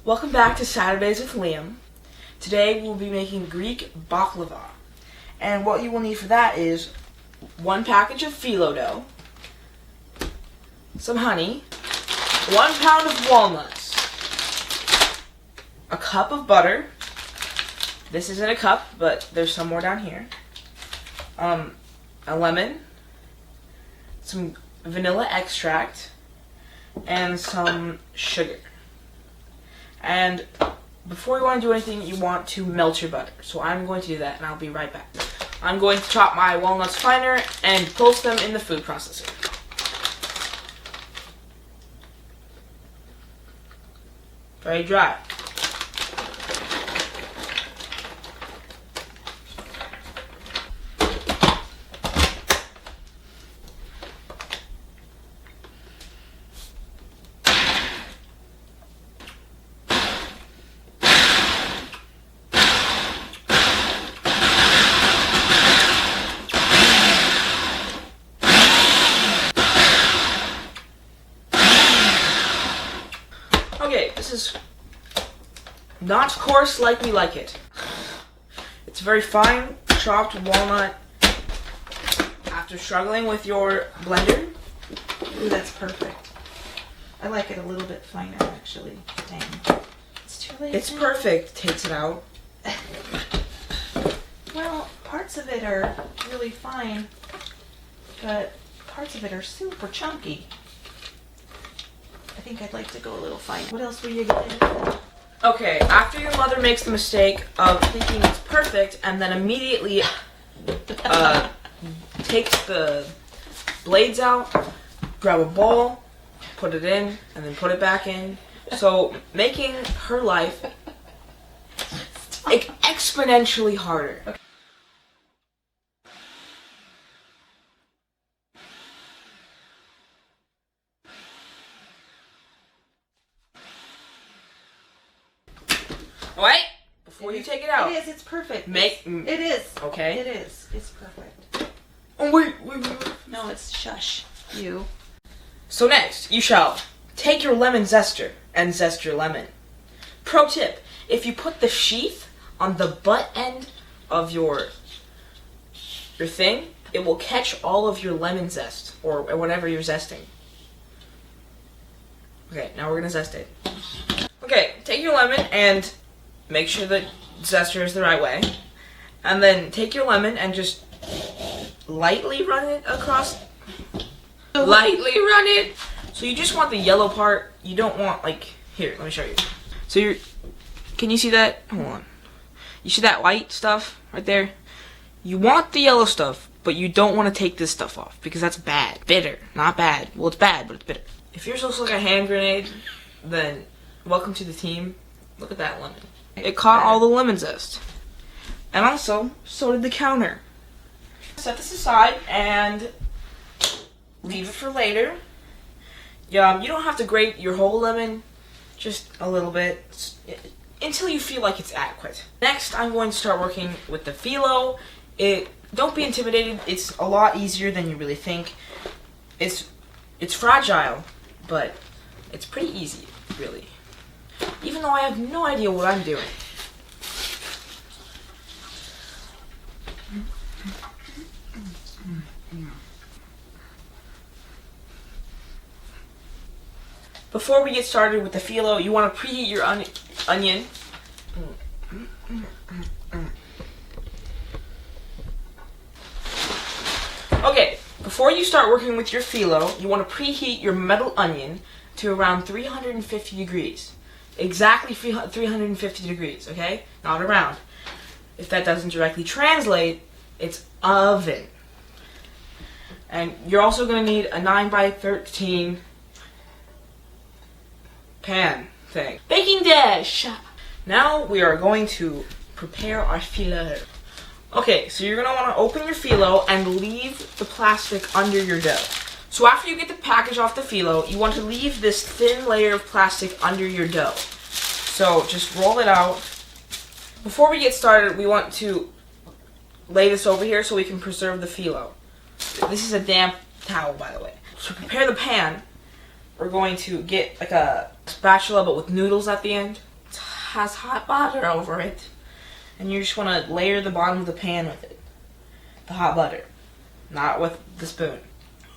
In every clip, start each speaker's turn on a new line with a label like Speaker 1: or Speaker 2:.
Speaker 1: Welcome back to Saturdays with Liam. Today we'll be making Greek Baklava. And what you will need for that is 1 package of phyllo dough, some honey, 1 pound of walnuts, a cup of butter. This isn't a cup, but there's some more down here. A lemon, some vanilla extract, and some sugar. And before you want to do anything, you want to melt your butter. So I'm going to do that, and I'll be right back. I'm going to chop my walnuts finer and pulse them in the food processor. Very dry. Okay, this is not coarse like we like it. It's very fine chopped walnut after struggling with your blender.
Speaker 2: Ooh, that's perfect. I like it a little bit finer, actually. Dang. It's too late.
Speaker 1: It's perfect. Takes it out.
Speaker 2: Well, parts of it are really fine, but parts of it are super chunky. I think I'd like to go a little fine. What else were you going to do?
Speaker 1: Okay, after your mother makes the mistake of thinking it's perfect and then immediately takes the blades out, grab a bowl, put it in, and then put it back in. So making her life exponentially harder. Okay. Wait, before you take it out.
Speaker 2: It is, it's perfect.
Speaker 1: It
Speaker 2: is.
Speaker 1: Okay.
Speaker 2: It is. It's perfect.
Speaker 1: Oh, wait.
Speaker 2: No, it's shush. You.
Speaker 1: So next, you shall take your lemon zester and zest your lemon. Pro tip, if you put the sheath on the butt end of your thing, it will catch all of your lemon zest, or whatever you're zesting. Okay, now we're gonna zest it. Okay, take your lemon and make sure the zester is the right way. And then take your lemon and just lightly run it across. Lightly run it. So you just want the yellow part. You don't want, like, here, let me show you. So can you see that? Hold on. You see that white stuff right there? You want the yellow stuff, but you don't want to take this stuff off because that's bad. Bitter, not bad. Well, it's bad, but it's bitter. If yours looks like a hand grenade, then welcome to the team. Look at that lemon. It caught all the lemon zest. And also, so did the counter. Set this aside and leave it for later. You don't have to grate your whole lemon, just a little bit, until you feel like it's adequate. Next, I'm going to start working with the phyllo. Don't be intimidated. It's a lot easier than you really think. It's fragile, but it's pretty easy, really. Even though I have no idea what I'm doing. Before we get started with the phyllo, you want to preheat your onion. Okay, before you start working with your phyllo, you want to preheat your metal onion to around 350 degrees. Exactly 350 degrees, okay? Not around. If that doesn't directly translate, it's oven. And you're also going to need a 9x13 pan thing. Baking dish! Now we are going to prepare our phyllo. Okay, so you're going to want to open your phyllo and leave the plastic under your dough. So after you get the package off the phyllo, you want to leave this thin layer of plastic under your dough. So just roll it out. Before we get started, we want to lay this over here so we can preserve the phyllo. This is a damp towel, by the way. To prepare the pan, we're going to get like a spatula but with noodles at the end. has hot butter over it. And you just want to layer the bottom of the pan with it. The hot butter. Not with the spoon.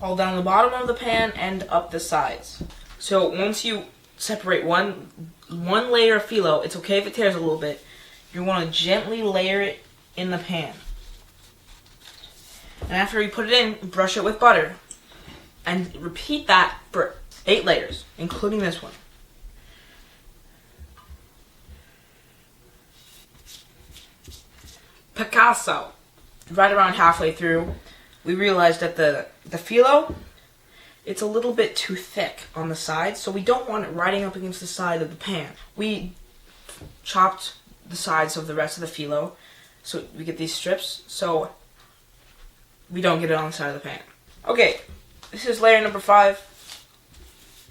Speaker 1: All down the bottom of the pan and up the sides. So once you separate one layer of phyllo, it's okay if it tears a little bit. You want to gently layer it in the pan. And after you put it in, brush it with butter. And repeat that for 8 layers, including this one. Picasso. Right around halfway through, we realized that the phyllo, it's a little bit too thick on the sides, so we don't want it riding up against the side of the pan. We chopped the sides of the rest of the phyllo, so we get these strips, so we don't get it on the side of the pan. Okay, this is layer number 5.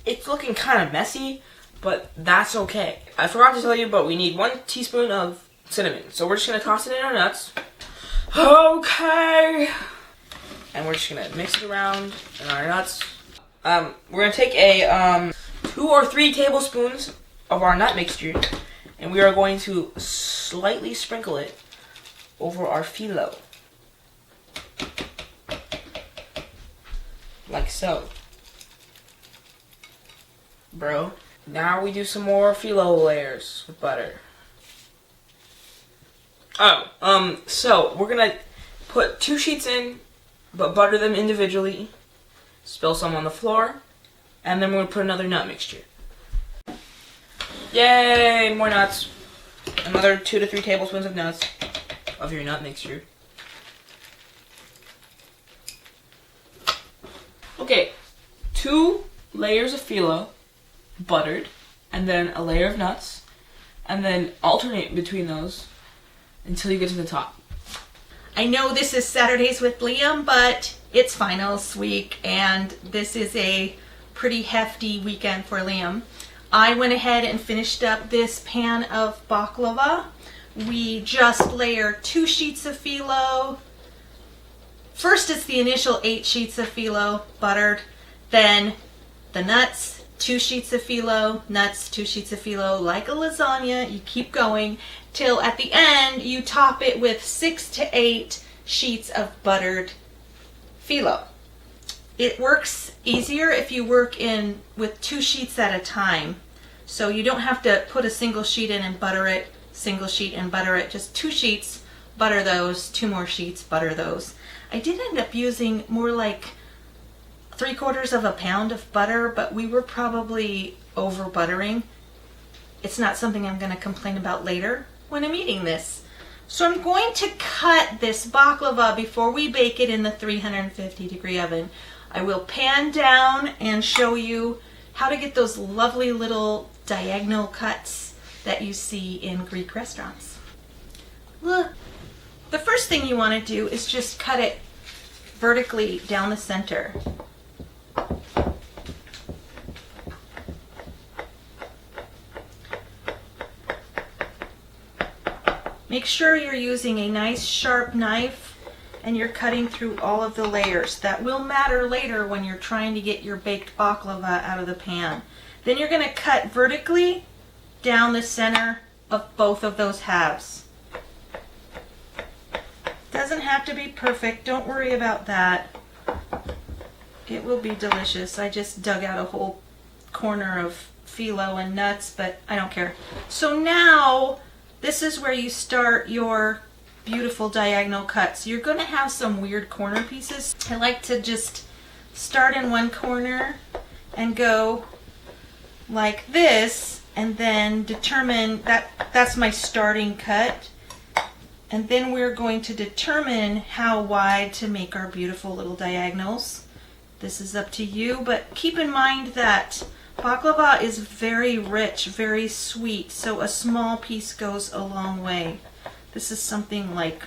Speaker 1: It's looking kind of messy, but that's okay. I forgot to tell you, but we need 1 teaspoon of cinnamon, so we're just going to toss it in our nuts. Okay! And we're just going to mix it around in our nuts. We're going to take a 2 or 3 tablespoons of our nut mixture, and we are going to slightly sprinkle it over our phyllo. Like so. Bro. Now we do some more phyllo layers with butter. So we're gonna put 2 sheets in, but butter them individually. Spill some on the floor, and then we're gonna put another nut mixture. Yay! More nuts. Another 2 to 3 tablespoons of nuts of your nut mixture. Okay, 2 layers of phyllo, buttered, and then a layer of nuts, and then alternate between those until you get to the top.
Speaker 2: I know this is Saturdays with Liam, but it's finals week, and this is a pretty hefty weekend for Liam. I went ahead and finished up this pan of baklava. We just layer 2 sheets of phyllo. First, it's the initial 8 sheets of phyllo, buttered. Then the nuts, 2 sheets of phyllo, nuts, 2 sheets of phyllo, like a lasagna. You keep going till at the end you top it with 6 to 8 sheets of buttered phyllo. It works easier if you work in with 2 sheets at a time. So you don't have to put a single sheet in and butter it, single sheet and butter it. Just 2 sheets, butter those, 2 more sheets, butter those. I did end up using more like 3/4 pound of butter, but we were probably over buttering. It's not something I'm going to complain about later when I'm eating this. So I'm going to cut this baklava before we bake it in the 350-degree oven. I will pan down and show you how to get those lovely little diagonal cuts that you see in Greek restaurants. Look. The first thing you want to do is just cut it vertically down the center. Make sure you're using a nice sharp knife and you're cutting through all of the layers. That will matter later when you're trying to get your baked baklava out of the pan. Then you're going to cut vertically down the center of both of those halves. Doesn't have to be perfect, don't worry about that. It will be delicious. I just dug out a whole corner of phyllo and nuts, but I don't care. So now, this is where you start your beautiful diagonal cuts. You're going to have some weird corner pieces. I like to just start in one corner and go like this, and then determine that's my starting cut. And then we're going to determine how wide to make our beautiful little diagonals. This is up to you, but keep in mind that baklava is very rich, very sweet, so a small piece goes a long way. This is something like,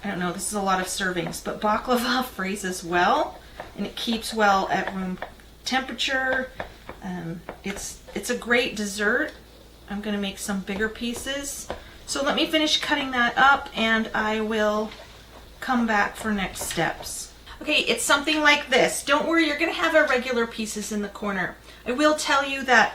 Speaker 2: I don't know, this is a lot of servings, but baklava freezes well, and it keeps well at room temperature. It's a great dessert. I'm going to make some bigger pieces. So let me finish cutting that up and I will come back for next steps. Okay, it's something like this. Don't worry, you're going to have irregular pieces in the corner. I will tell you that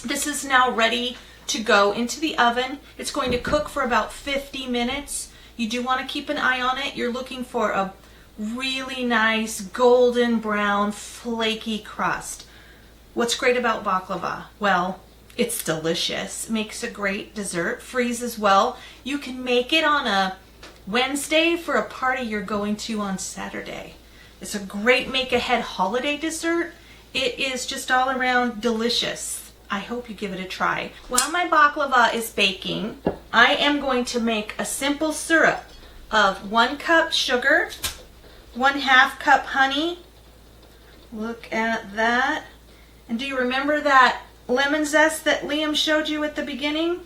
Speaker 2: this is now ready to go into the oven. It's going to cook for about 50 minutes. You do want to keep an eye on it. You're looking for a really nice golden brown flaky crust. What's great about baklava? Well, it's delicious. It makes a great dessert. Freezes well. You can make it on a Wednesday for a party you're going to on Saturday. It's a great make-ahead holiday dessert. It is just all around delicious. I hope you give it a try. While my baklava is baking, I am going to make a simple syrup of 1 cup sugar, 1/2 cup honey. Look at that. And do you remember that lemon zest that Liam showed you at the beginning?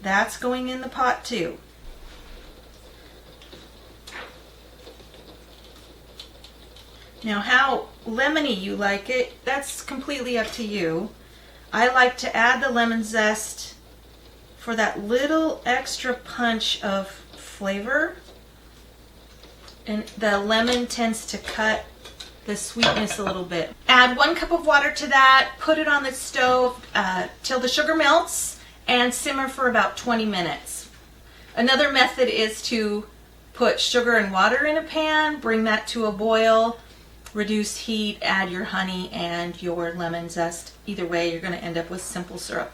Speaker 2: That's going in the pot too. Now how lemony you like it, that's completely up to you. I like to add the lemon zest for that little extra punch of flavor. And the lemon tends to cut the sweetness a little bit. Add 1 cup of water to that, put it on the stove till the sugar melts, and simmer for about 20 minutes. Another method is to put sugar and water in a pan, bring that to a boil, reduce heat, add your honey and your lemon zest. Either way, you're going to end up with simple syrup.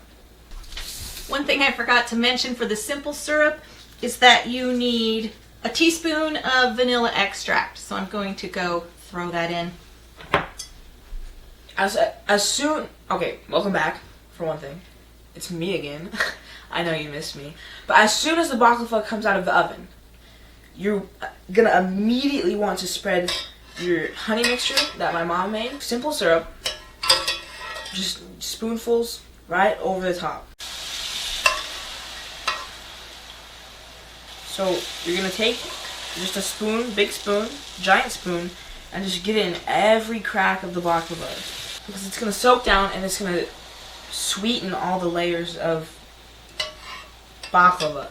Speaker 2: One thing I forgot to mention for the simple syrup is that you need a teaspoon of vanilla extract. So I'm going to go throw that in.
Speaker 1: Okay, welcome back, for one thing. It's me again. I know you missed me. But as soon as the baklava comes out of the oven, you're going to immediately want to spread your honey mixture that my mom made, simple syrup, just spoonfuls right over the top. So you're going to take just a spoon, big spoon, giant spoon, and just get it in every crack of the baklava. Because it's going to soak down and it's going to sweeten all the layers of baklava.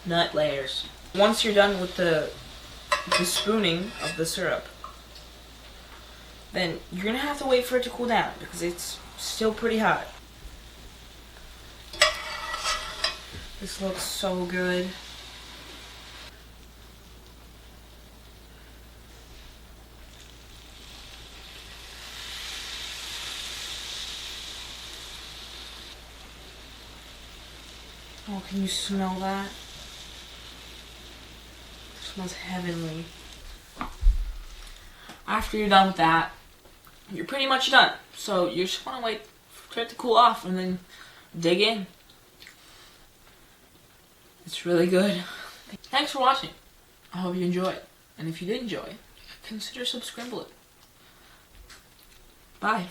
Speaker 1: Nut layers. Once you're done with the spooning of the syrup, then you're going to have to wait for it to cool down because it's still pretty hot. This looks so good. Oh, can you smell that? It smells heavenly. After you're done with that, you're pretty much done. So you just want to wait for it to cool off and then dig in. It's really good. Thanks for watching. I hope you enjoyed. And if you did enjoy, consider subscribing. Bye.